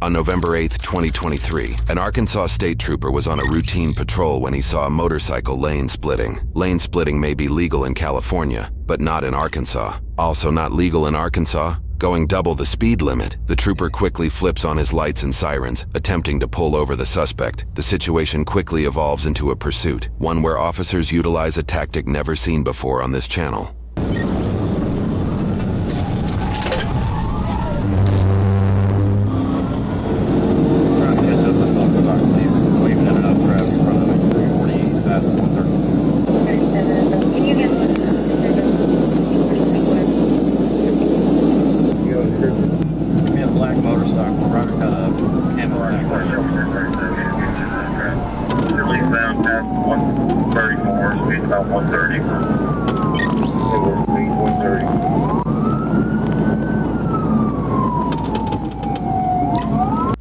On November 8, 2023, an Arkansas state trooper was on a routine patrol when he saw a motorcycle lane splitting. Lane splitting may be legal in California, but not in Arkansas. Also not legal in Arkansas, going double the speed limit. The trooper quickly flips on his lights and sirens, attempting to pull over the suspect. The situation quickly evolves into a pursuit, one where officers utilize a tactic never seen before on this channel.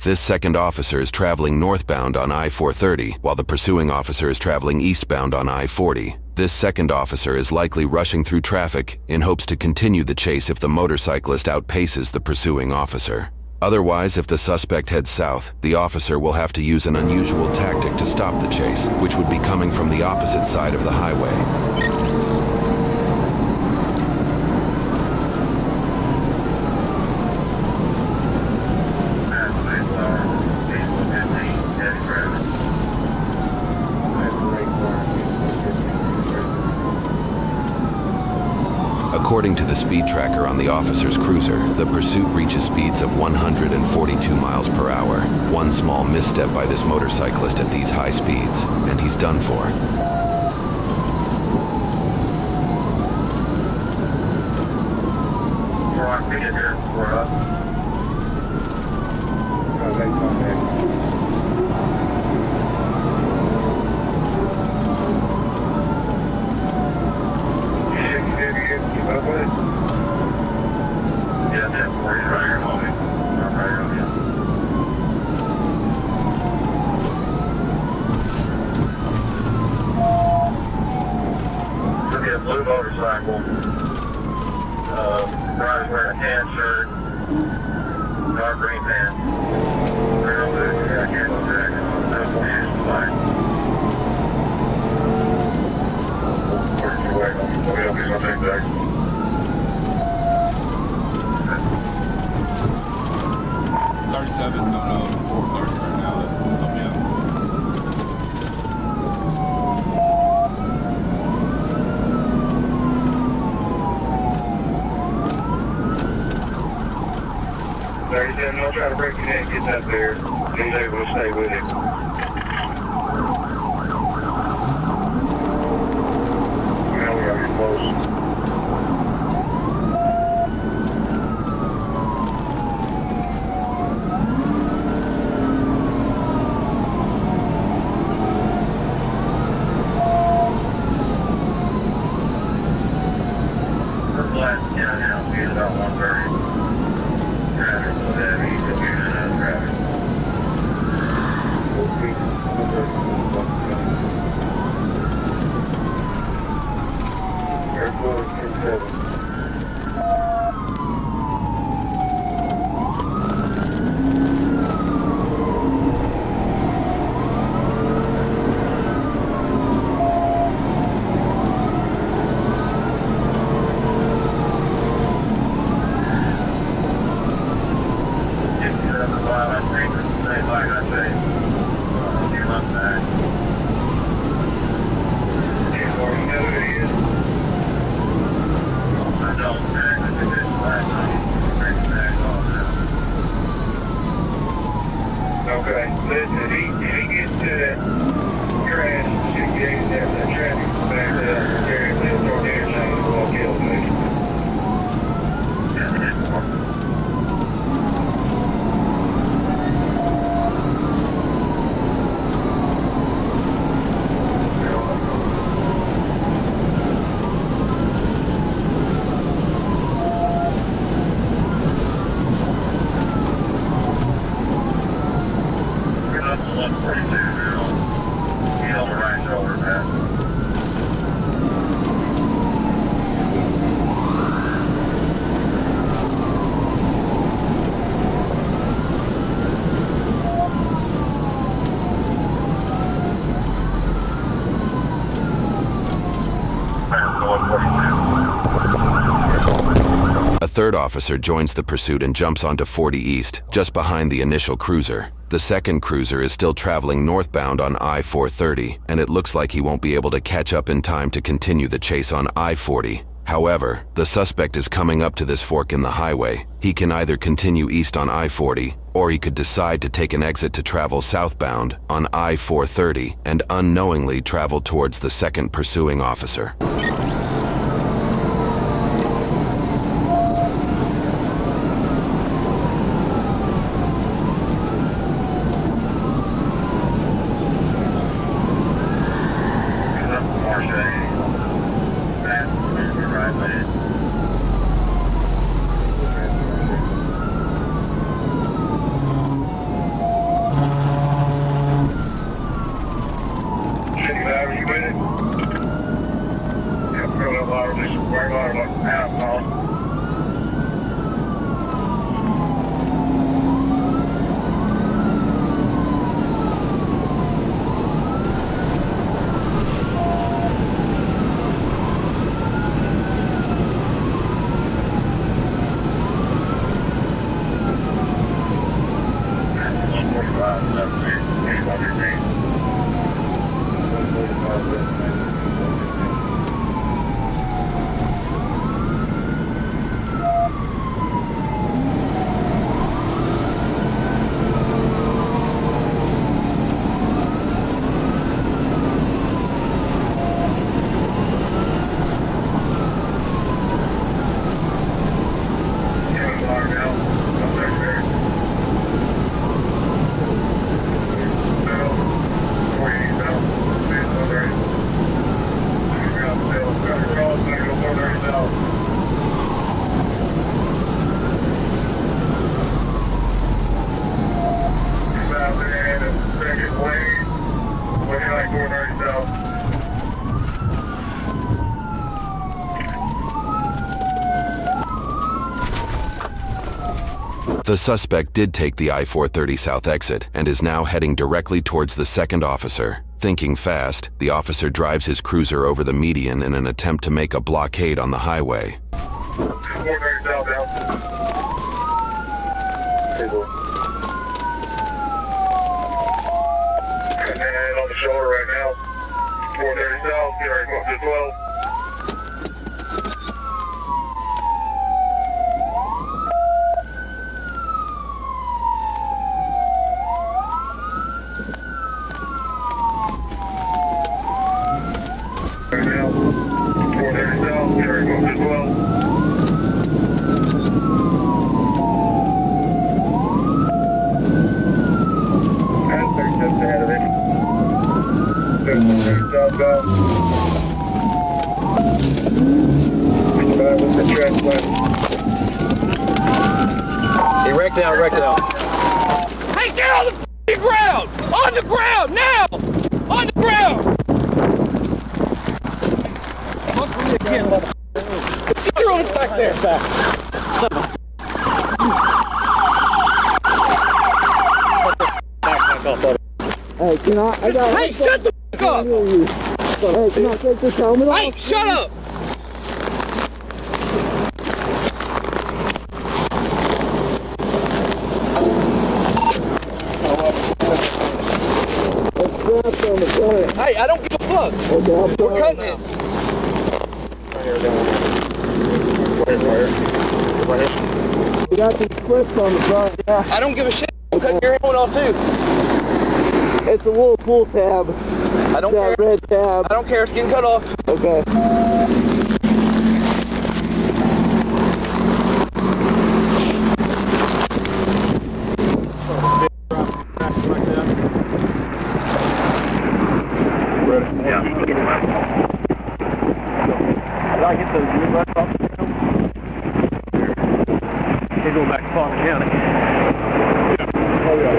This second officer is traveling northbound on I-430, while the pursuing officer is traveling eastbound on I-40. This second officer is likely rushing through traffic in hopes to continue the chase if the motorcyclist outpaces the pursuing officer. Otherwise, if the suspect heads south, the officer will have to use an unusual tactic to stop the chase, which would be coming from the opposite side of the highway. According to the speed tracker on the officer's cruiser, the pursuit reaches speeds of 142 miles per hour. One small misstep by this motorcyclist at these high speeds, and he's done for. Blue motorcycle, guy's wearing a tan shirt, dark green pants, real good, yeah, camo jacket, there's one use flag. Where's your way? We'll be something back. 37 coming out 430 right now. Help me out. I'll try to break it in and get that there. He's able to stay with it. Now we are close. We're flat, yeah, he's about 130. Okay, listen, if he gets to that crash, should get that traffic back up, carry this or the interchange, we'll kill me. A third officer joins the pursuit and jumps onto 40 East, just behind the initial cruiser. The second cruiser is still traveling northbound on I-430, and it looks like he won't be able to catch up in time to continue the chase on I-40. However, the suspect is coming up to this fork in the highway. He can either continue east on I-40, or he could decide to take an exit to travel southbound on I-430 and unknowingly travel towards the second pursuing officer. The suspect did take the I-430 south exit and is now heading directly towards the second officer. Thinking fast, the officer drives his cruiser over the median in an attempt to make a blockade on the highway. And on the shoulder right now, 430 south, get ready to go up to 12. Right now, 430 south, get ready to go up to 12. And 36 ahead of it. 430 southbound. With the transplant. He wrecked out. Hey, get on the f***ing ground! On the ground, now! On the ground! Get your own back there. Hey, can I got Hey, shut the f*** up! Hey, can I take this helmet off? Hey, shut up! It's strapped on the front. Hey, I don't give a fuck. Okay, I'm We're sorry. cutting it. We got these clips on the front, yeah. I don't give a shit. I'm cutting your helmet off too. It's a little pull tab. I don't That care. red tab. I don't care. It's getting cut off. Okay. Did I get the new bus off? He's going back to Palmer County. Oh, yeah.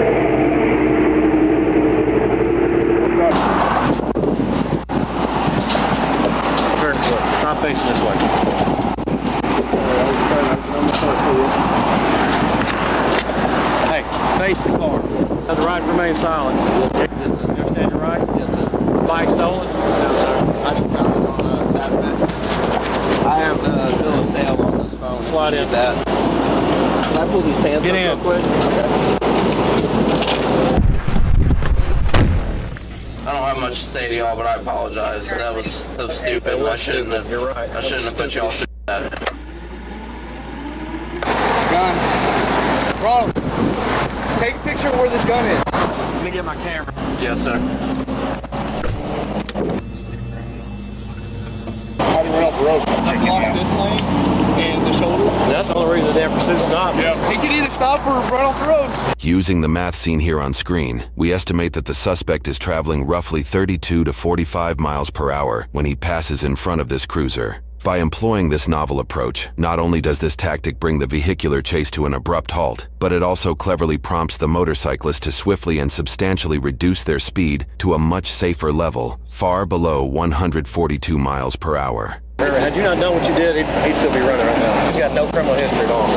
Turn this way. I'm facing this way. Hey, face the car. The right remain silent. You understand your rights? Yes, sir. Bike stolen? No, sir. I just found it on Saturday. I have the bill of sale on this phone. slide in. That. Can I pull these pants Get up in. real quick? Okay. I don't have much to say to y'all, but I apologize. That was stupid. I shouldn't have. You're right. I shouldn't have put y'all through that. Gun. Ronald, take a picture of where this gun is. Let me get my camera. Yes, sir. How do you run off the road? I blocked this lane and the shoulder. That's the only reason the damn pursuit stopped. Yeah. He could either stop or run off the road. Using the math seen here on screen, we estimate that the suspect is traveling roughly 32 to 45 miles per hour when he passes in front of this cruiser. By employing this novel approach, not only does this tactic bring the vehicular chase to an abrupt halt, but it also cleverly prompts the motorcyclist to swiftly and substantially reduce their speed to a much safer level, far below 142 miles per hour. Had you not done what you did, he'd still be running right now. He's got no criminal history at all.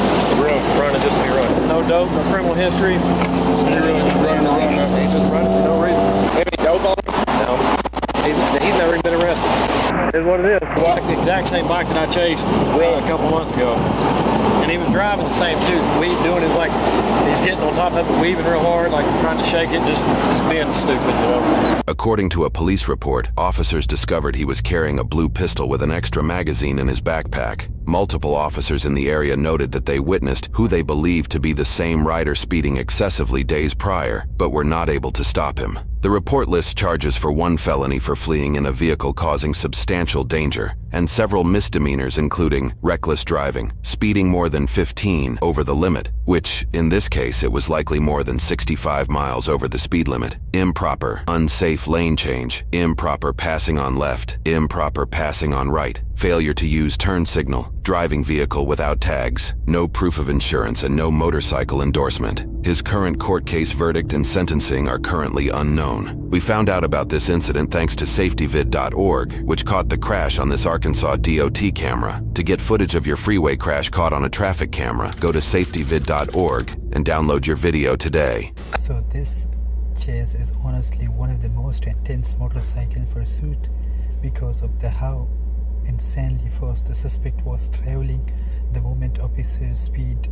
Really? Running just to be running. No dope, no criminal history. So you're really just running to run now? He's just running for no reason. Maybe dope on him? No. He's never even been arrested. It is what it is. Like the exact same bike that I chased a couple months ago. And he was driving the same too. Doing his like, he's getting on top of it, weaving real hard, like trying to shake it, just being stupid, you know. According to a police report, officers discovered he was carrying a blue pistol with an extra magazine in his backpack. Multiple officers in the area noted that they witnessed who they believed to be the same rider speeding excessively days prior, but were not able to stop him. The report lists charges for 1 felony for fleeing in a vehicle causing substantial danger, and several misdemeanors including reckless driving, speeding more than 15 over the limit, which, in this case, it was likely more than 65 miles over the speed limit, improper, unsafe lane change, improper passing on left, improper passing on right, failure to use turn signal, driving vehicle without tags, no proof of insurance, and no motorcycle endorsement. His current court case verdict and sentencing are currently unknown. We found out about this incident thanks to safetyvid.org, which caught the crash on this Arkansas DOT camera. To get footage of your freeway crash caught on a traffic camera, go to safetyvid.org and download your video today. So this chase is honestly one of the most intense motorcycle pursuit because of how insanely fast the suspect was traveling. The moment officers speed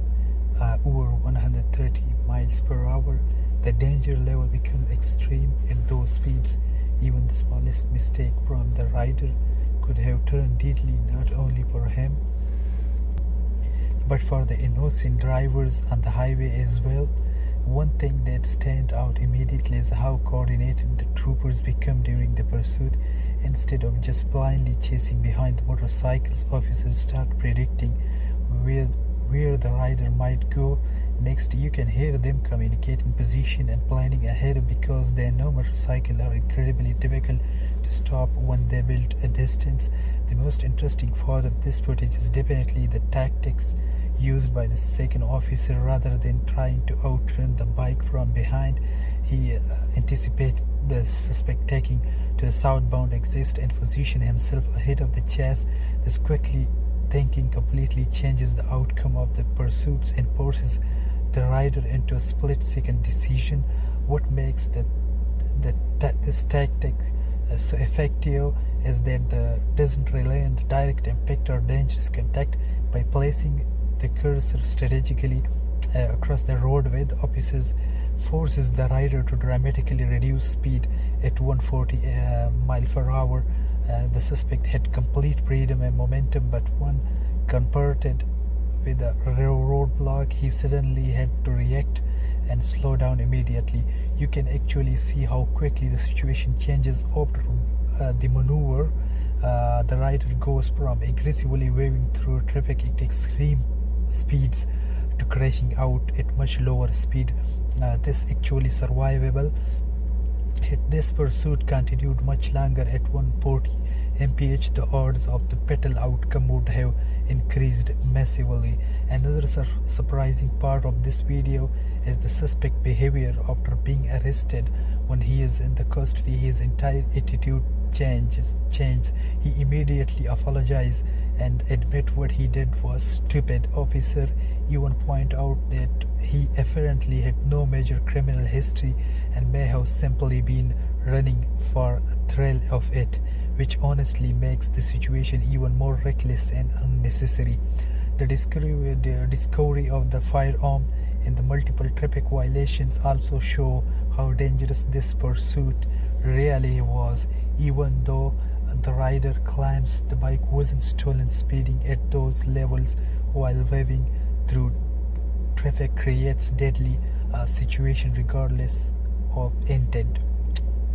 over 130 miles per hour, the danger level becomes extreme. At those speeds, even the smallest mistake from the rider could have turned deadly, not only for him but for the innocent drivers on the highway as well. One thing that stands out immediately is how coordinated the troopers become during the pursuit. Instead of just blindly chasing behind the motorcycles, officers start predicting where the rider might go next. You can hear them communicating position and planning ahead because they know motorcycles are incredibly difficult to stop when they build a distance. The most interesting part of this footage is definitely the tactics used by the second officer. Rather than trying to outrun the bike from behind, he anticipated the suspect taking to the southbound exit and position himself ahead of the chase. This quickly thinking completely changes the outcome of the pursuits and forces the rider into a split-second decision. What makes this tactic so effective is that it doesn't rely on the direct impact or dangerous contact. By placing the cursor strategically across the roadway, the officers forces the rider to dramatically reduce speed at 140 miles per hour. The suspect had complete freedom and momentum, but when confronted with a roadblock, he suddenly had to react and slow down immediately. You can actually see how quickly the situation changes after the maneuver. The rider goes from aggressively waving through traffic at extreme speeds to crashing out at much lower speed. This actually survivable. This pursuit continued much longer at 140 mph. The odds of the fatal outcome would have increased massively. Another surprising part of this video is the suspect behavior after being arrested. When he is in the custody, his entire attitude changes. He immediately apologized and admit what he did was stupid. Officer even point out that he apparently had no major criminal history and may have simply been running for a thrill of it, which honestly makes the situation even more reckless and unnecessary. The discovery of the firearm and the multiple traffic violations also show how dangerous this pursuit really was. Even though the rider claims the bike wasn't stolen, speeding at those levels while waving through traffic creates deadly situation regardless of intent.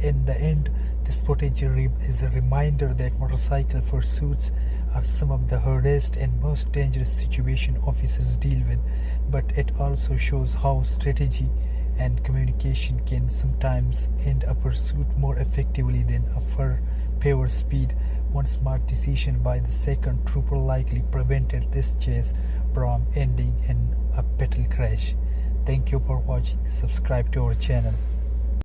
In the end, this footage is a reminder that motorcycle pursuits are some of the hardest and most dangerous situations officers deal with, but it also shows how strategy and communication can sometimes end a pursuit more effectively than a pure speed. One smart decision by the second trooper likely prevented this chase from ending in a fatal crash. Thank you for watching. Subscribe to our channel.